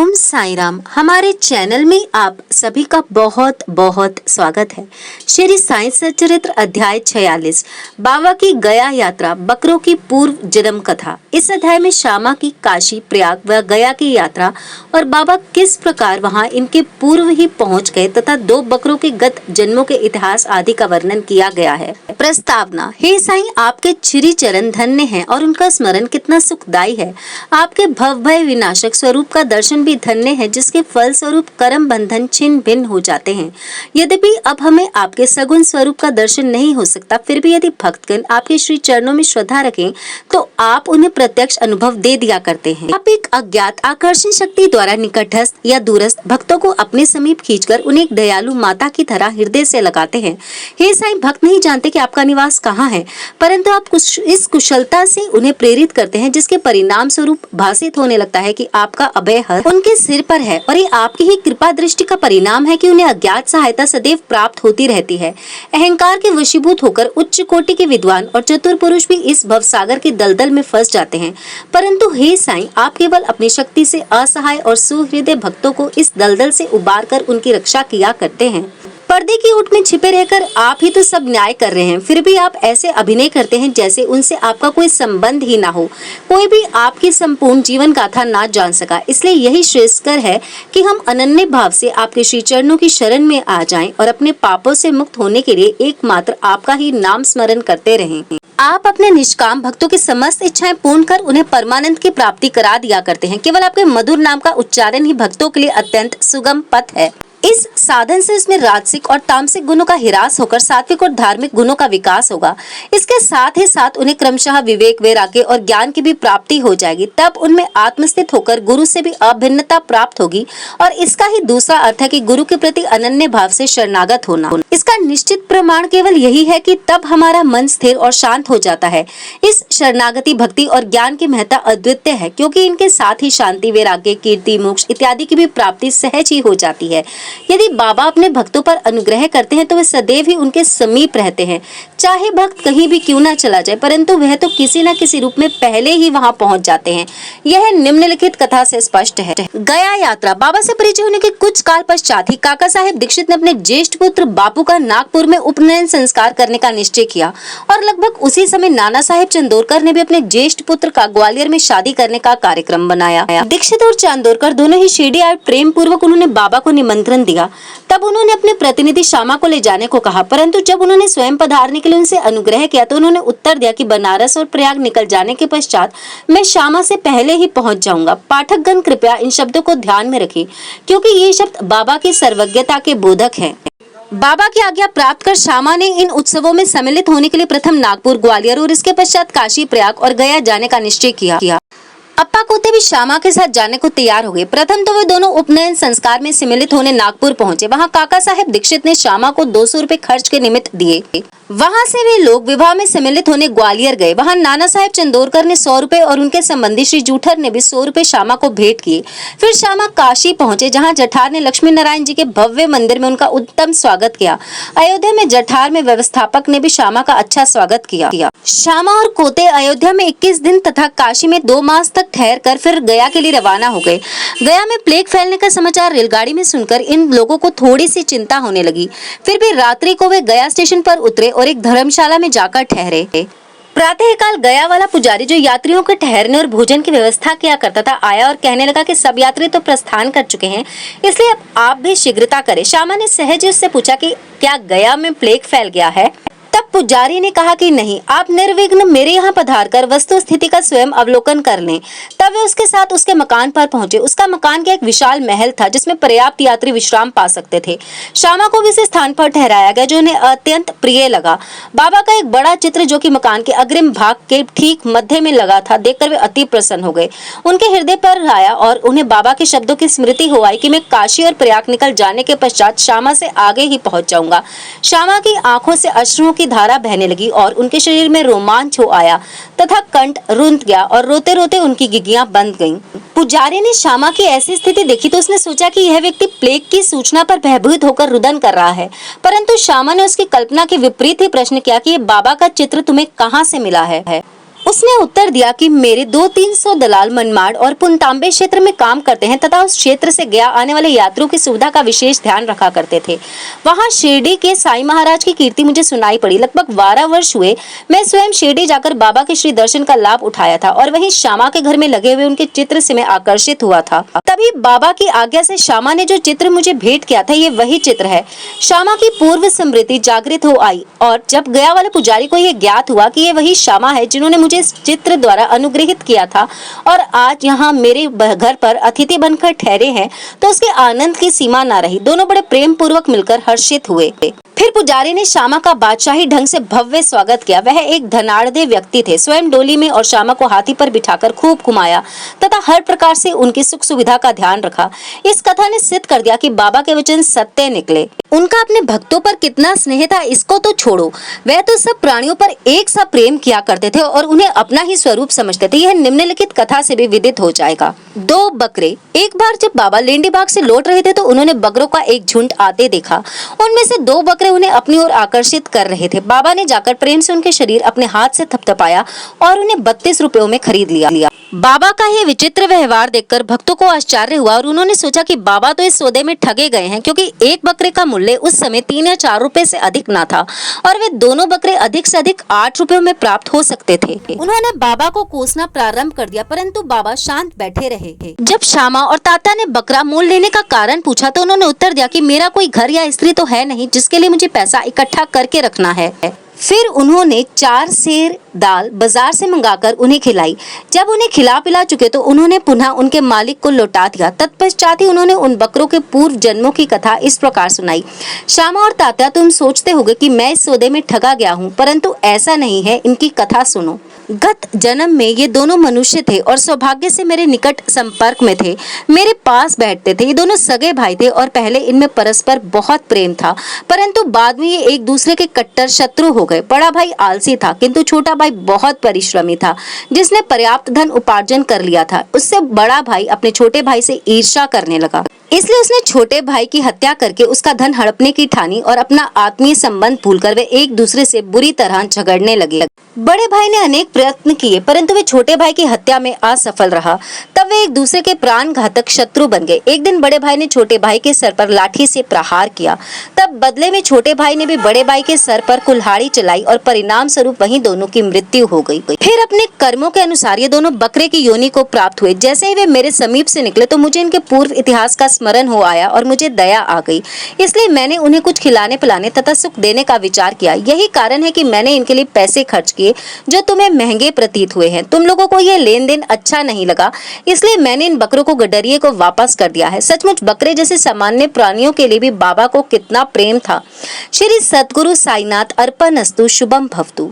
ओम साई राम। हमारे चैनल में आप सभी का बहुत बहुत स्वागत है। श्री साई सच्चरित्र अध्याय 46 बाबा की गया यात्रा, बकरों की पूर्व जन्म कथा। इस अध्याय में श्यामा की काशी, प्रयाग व गया की यात्रा और बाबा किस प्रकार वहां इनके पूर्व ही पहुंच गए तथा 2 बकरों के गत जन्मों के इतिहास आदि का वर्णन किया गया है। प्रस्तावना। हे साईं, आपके श्री चरण धन्य हैं और उनका स्मरण कितना सुखदायी है। आपके भव भय विनाशक स्वरूप का दर्शन भी धन्य है, जिसके फल स्वरूप कर्म बंधन छिन्न भिन्न हो जाते हैं। यद्यपि अब हमें आपके सगुण स्वरूप का दर्शन नहीं हो सकता, फिर भी यदि भक्तगण आपके श्री चरणों में श्रद्धा रखें तो आप उन्हें प्रत्यक्ष अनुभव दे दिया करते हैं। आप एक अज्ञात आकर्षण शक्ति द्वारा निकटस्थ या दूरस्थ भक्तों को अपने समीप खींचकर उन्हें एक दयालु माता की तरह हृदय से लगाते हैं। हे साईं, भक्त नहीं जानते कि आपका निवास कहाँ है, परंतु आप इस कुशलता से उन्हें प्रेरित करते हैं, जिसके परिणाम स्वरूप भाषित होने लगता है कि आपका अभय हस्त उनके सिर पर है और ये आपकी ही कृपा दृष्टि का परिणाम है कि उन्हें अज्ञात सहायता सदैव प्राप्त होती रहती है। अहंकार के वशीभूत होकर उच्च कोटि के विद्वान और चतुर पुरुष भी इस भवसागर के दलदल में फंस जाते हैं, परंतु हे साईं, आप केवल अपनी शक्ति से असहाय और सुहृदय भक्तों को इस दलदल से उबारकर उनकी रक्षा किया करते हैं। पर्दे की ओट में छिपे रहकर आप ही तो सब न्याय कर रहे हैं, फिर भी आप ऐसे अभिनय करते हैं जैसे उनसे आपका कोई संबंध ही ना हो। कोई भी आपकी संपूर्ण जीवन गाथा ना जान सका, इसलिए यही श्रेयस्कर है कि हम अनन्य भाव से आपके श्री चरणों की शरण में आ जाएं और अपने पापों से मुक्त होने के लिए एकमात्र आपका ही नाम स्मरण करते रहें। आप अपने निष्काम भक्तों की समस्त इच्छाएं पूर्ण कर उन्हें परमानंद की प्राप्ति करा दिया करते हैं। केवल आपके मधुर नाम का उच्चारण ही भक्तों के लिए अत्यंत सुगम पथ है। इस साधन से उसमें राजसिक और तामसिक गुणों का ह्रास होकर सात्विक और धार्मिक गुणों का विकास होगा। इसके साथ ही साथ उन्हें क्रमशः विवेक, वैराग्य और ज्ञान की भी प्राप्ति हो जाएगी। तब उनमें आत्मस्थित होकर गुरु से भी अभिन्नता प्राप्त होगी और इसका ही दूसरा अर्थ है कि गुरु के प्रति अनन्य भाव से शरणागत होना। इसका निश्चित प्रमाण केवल यही है कि तब हमारा मन स्थिर और शांत हो जाता है। इस शरणागति, भक्ति और ज्ञान की महत्ता अद्वितीय है, क्योंकि इनके साथ ही शांति, वैराग्य, कीर्ति, मोक्ष इत्यादि की भी प्राप्ति सहज ही हो जाती है। यदि बाबा अपने भक्तों पर अनुग्रह करते हैं तो वे सदैव ही उनके समीप रहते हैं। चाहे भक्त कहीं भी क्यों ना चला जाए, परंतु वह तो किसी न किसी रूप में पहले ही वहां पहुंच जाते हैं। यह निम्नलिखित कथा से स्पष्ट है। गया यात्रा। बाबा से परिचय होने के कुछ काल पश्चात ही काका साहेब दीक्षित ने अपने ज्येष्ठ पुत्र बापू का नागपुर में उपनयन संस्कार करने का निश्चय किया और लगभग उसी समय नाना साहेब चंदोरकर ने भी अपने ज्येष्ठ पुत्र का ग्वालियर में शादी करने का कार्यक्रम बनाया। दीक्षित और चंदोरकर दोनों ही शिरडी आए। प्रेम पूर्वक उन्होंने बाबा को निमंत्रण दिया। तब उन्होंने अपने प्रतिनिधि श्यामा को ले जाने को कहा, परंतु जब उन्होंने स्वयं पधारने के लिए उनसे अनुग्रह किया तो उन्होंने उत्तर दिया कि बनारस और प्रयाग निकल जाने के पश्चात मैं श्यामा से पहले ही पहुंच जाऊंगा। पाठकगण कृपया इन शब्दों को ध्यान में रखें, क्योंकि ये शब्द बाबा की सर्वज्ञता के बोधक हैं। बाबा की आज्ञा प्राप्त कर श्यामा ने इन उत्सवों में सम्मिलित होने के लिए प्रथम नागपुर, ग्वालियर और इसके पश्चात काशी, प्रयाग और गया जाने का निश्चय किया। अप्पा कोते भी श्यामा के साथ जाने को तैयार हो गए। प्रथम तो वे दोनों उपनयन संस्कार में सम्मिलित होने नागपुर पहुंचे। वहां काका साहेब दीक्षित ने श्यामा को 200 रुपए खर्च के निमित्त दिए। वहां से वे लोग विवाह में सम्मिलित होने ग्वालियर गए। वहां नाना साहेब चंदोरकर ने 100 रुपए और उनके संबंधी श्री जूठर ने भी 100 रुपए श्यामा को भेंट किए। फिर श्यामा काशी पहुंचे, जहां जठार ने लक्ष्मी नारायण जी के भव्य मंदिर में उनका उत्तम स्वागत किया। अयोध्या में जठार में व्यवस्थापक ने भी श्यामा का अच्छा स्वागत किया। श्यामा और कोते अयोध्या में 21 दिन तथा काशी में 2 मास तक ठहर कर फिर गया के लिए रवाना हो गए। गया में प्लेग फैलने का समाचार रेलगाड़ी में सुनकर इन लोगों को थोड़ी सी चिंता होने लगी। फिर भी रात्रि को वे गया स्टेशन पर उतरे और एक धर्मशाला में जाकर ठहरे। प्रातःकाल गया वाला पुजारी, जो यात्रियों के ठहरने और भोजन की व्यवस्था किया करता था, आया और कहने लगा कि सब यात्री तो प्रस्थान कर चुके हैं, इसलिए अब आप भी शीघ्रता करें। श्यामा ने सहज उससे पूछा कि क्या गया में प्लेग फैल गया है? तब पुजारी ने कहा कि नहीं, आप निर्विघ्न मेरे यहाँ पधारकर वस्तु स्थिति का स्वयं अवलोकन कर लें। तब वे उसके साथ उसके मकान पर पहुंचे। उसका मकान का एक विशाल महल था, जिसमें पर्याप्त यात्री विश्राम पा सकते थे। श्यामा को भी इस स्थान पर ठहराया गया, जो उन्हें अत्यंत प्रिय लगा। बाबा का एक बड़ा चित्र, जो कि मकान के अग्रिम भाग के ठीक मध्य में लगा था, देखकर वे अति प्रसन्न हो गए। उनके हृदय पर आया और उन्हें बाबा के शब्दों की स्मृति हो आई कि मैं काशी और प्रयाग निकल जाने के पश्चात श्यामा से आगे ही पहुंच जाऊंगा। श्यामा की आंखों से अश्रुओं की धारा बहने लगी और उनके शरीर में रोमांच हो आया तथा कंठ रुंध गया और रोते रोते उनकी गिगियां बंद गईं। पुजारी ने श्यामा की ऐसी स्थिति देखी तो उसने सोचा कि यह व्यक्ति प्लेग की सूचना पर भयभीत होकर रुदन कर रहा है, परंतु श्यामा ने उसकी कल्पना के विपरीत ही प्रश्न किया कि ये बाबा का चित्र तुम्हें कहाँ से मिला है? उसने उत्तर दिया कि मेरे 200-300 दलाल मनमाड़ और पुनतांबे क्षेत्र में काम करते हैं तथा उस क्षेत्र से गया आने वाले यात्रियों की सुविधा का विशेष ध्यान रखा करते थे। वहां शिरडी के साईं महाराज की कीर्ति मुझे सुनाई पड़ी। लगभग 12 वर्ष हुए मैं स्वयं शिरडी जाकर बाबा के श्री दर्शन का लाभ उठाया था और वहीं श्यामा के घर में लगे हुए उनके चित्र से मैं आकर्षित हुआ था। तभी बाबा की आज्ञा से श्यामा ने जो चित्र मुझे भेंट किया था, ये वही चित्र है। श्यामा की पूर्व स्मृति जागृत हो आई और जब गया वाले पुजारी को यह ज्ञात हुआ कि ये वही श्यामा है जिन्होंने मुझे इस चित्र द्वारा अनुग्रहित किया था और आज यहाँ मेरे घर पर अतिथि बनकर ठहरे हैं, तो उसके आनंद की सीमा न रही। दोनों बड़े प्रेम पूर्वक मिलकर हर्षित हुए। फिर पुजारी ने श्यामा का बादशाही ढंग से भव्य स्वागत किया। वह एक धनाढ़ व्यक्ति थे। स्वयं डोली में और श्यामा को हाथी पर बिठाकर खूब घुमाया तथा हर प्रकार से उनकी सुख सुविधा का ध्यान रखा। इस कथा ने सिद्ध कर दिया कि बाबा के वचन सत्य निकले। उनका अपने भक्तों पर कितना स्नेह था इसको तो छोड़ो, वह तो सब प्राणियों पर एक सा प्रेम किया करते थे और उन्हें अपना ही स्वरूप समझते थे। यह निम्नलिखित कथा से भी विदित हो जाएगा। 2 बकरे। एक बार जब बाबा लेंडी बाग से लौट रहे थे तो उन्होंने बकरों का एक झुंड आते देखा। उनमें से 2 बकरे उन्हें अपनी ओर आकर्षित कर रहे थे। बाबा ने जाकर प्रेम से उनके शरीर अपने हाथ से थपथपाया और उन्हें 32 रुपयों में खरीद लिया। बाबा का यह विचित्र व्यवहार देखकर भक्तों को आश्चर्य हुआ और उन्होंने सोचा कि बाबा तो इस सौदे में ठगे गए हैं, क्योंकि एक बकरे का मूल्य उस समय 3 या 4 रुपए से अधिक न था और वे दोनों बकरे अधिक से अधिक 8 रुपयों में प्राप्त हो सकते थे। उन्होंने बाबा को कोसना प्रारंभ कर दिया, परंतु बाबा शांत बैठे रहे। जब श्यामा और ताता ने बकरा मोल लेने का कारण पूछा तो उन्होंने उत्तर दिया कि मेरा कोई घर या स्त्री तो है नहीं जिसके लिए मुझे पैसा इकट्ठा करके रखना है। फिर उन्होंने 4 सेर दाल बाजार से मंगाकर उन्हें खिलाई। जब उन्हें खिला पिला चुके तो उन्होंने पुनः उनके मालिक को लौटा दिया। तत्पश्चात ही उन्होंने उन बकरों के पूर्व जन्मों की कथा इस प्रकार सुनाई। श्यामा और तात्या, तुम सोचते होगे कि मैं इस सौदे में ठगा गया हूँ, परंतु ऐसा नहीं है। इनकी कथा सुनो। गत जन्म में ये दोनों मनुष्य थे और सौभाग्य से मेरे निकट संपर्क में थे, मेरे पास बैठते थे। ये दोनों सगे भाई थे और पहले इनमें परस्पर बहुत प्रेम था, परंतु बाद में ये एक दूसरे के कट्टर शत्रु हो गए। बड़ा भाई आलसी था, किंतु छोटा भाई बहुत परिश्रमी था, जिसने पर्याप्त धन उपार्जन कर लिया था। उससे बड़ा भाई अपने छोटे भाई से ईर्ष्या करने लगा, इसलिए उसने छोटे भाई की हत्या करके उसका धन हड़पने की ठानी और अपना आत्मीय संबंध भूलकर वे एक दूसरे से बुरी तरह झगड़ने लगे। बड़े भाई ने अनेक प्रयत्न किए, परंतु वे छोटे भाई की हत्या में असफल रहा। तब वे एक दूसरे के प्राण घातक शत्रु बन गए। एक दिन बड़े भाई ने छोटे भाई के सर पर लाठी से प्रहार किया। तब बदले में छोटे भाई ने भी बड़े भाई के सर पर कुल्हाड़ी चलाई और परिणाम स्वरूप वहीं दोनों की मृत्यु हो गई। फिर अपने कर्मों के अनुसार ये दोनों बकरे की योनि को प्राप्त हुए। जैसे ही वे मेरे समीप से निकले तो मुझे इनके पूर्व इतिहास का स्मरण हो आया और मुझे दया आ गई। इसलिए मैंने उन्हें कुछ खिलाने पिलाने तथा सुख देने का विचार किया। यही कारण है कि मैंने इनके लिए पैसे खर्च किए जो तुम्हें महंगे प्रतीत हुए हैं। तुम लोगों को यह लेन देन अच्छा नहीं लगा, इसलिए मैंने इन बकरों को गडरिये को वापस कर दिया है। सचमुच बकरे जैसे सामान्य प्राणियों के लिए भी बाबा को कितना प्रेम था। श्री सद्गुरु साईनाथ अर्पणस्तु। शुभम भवतु।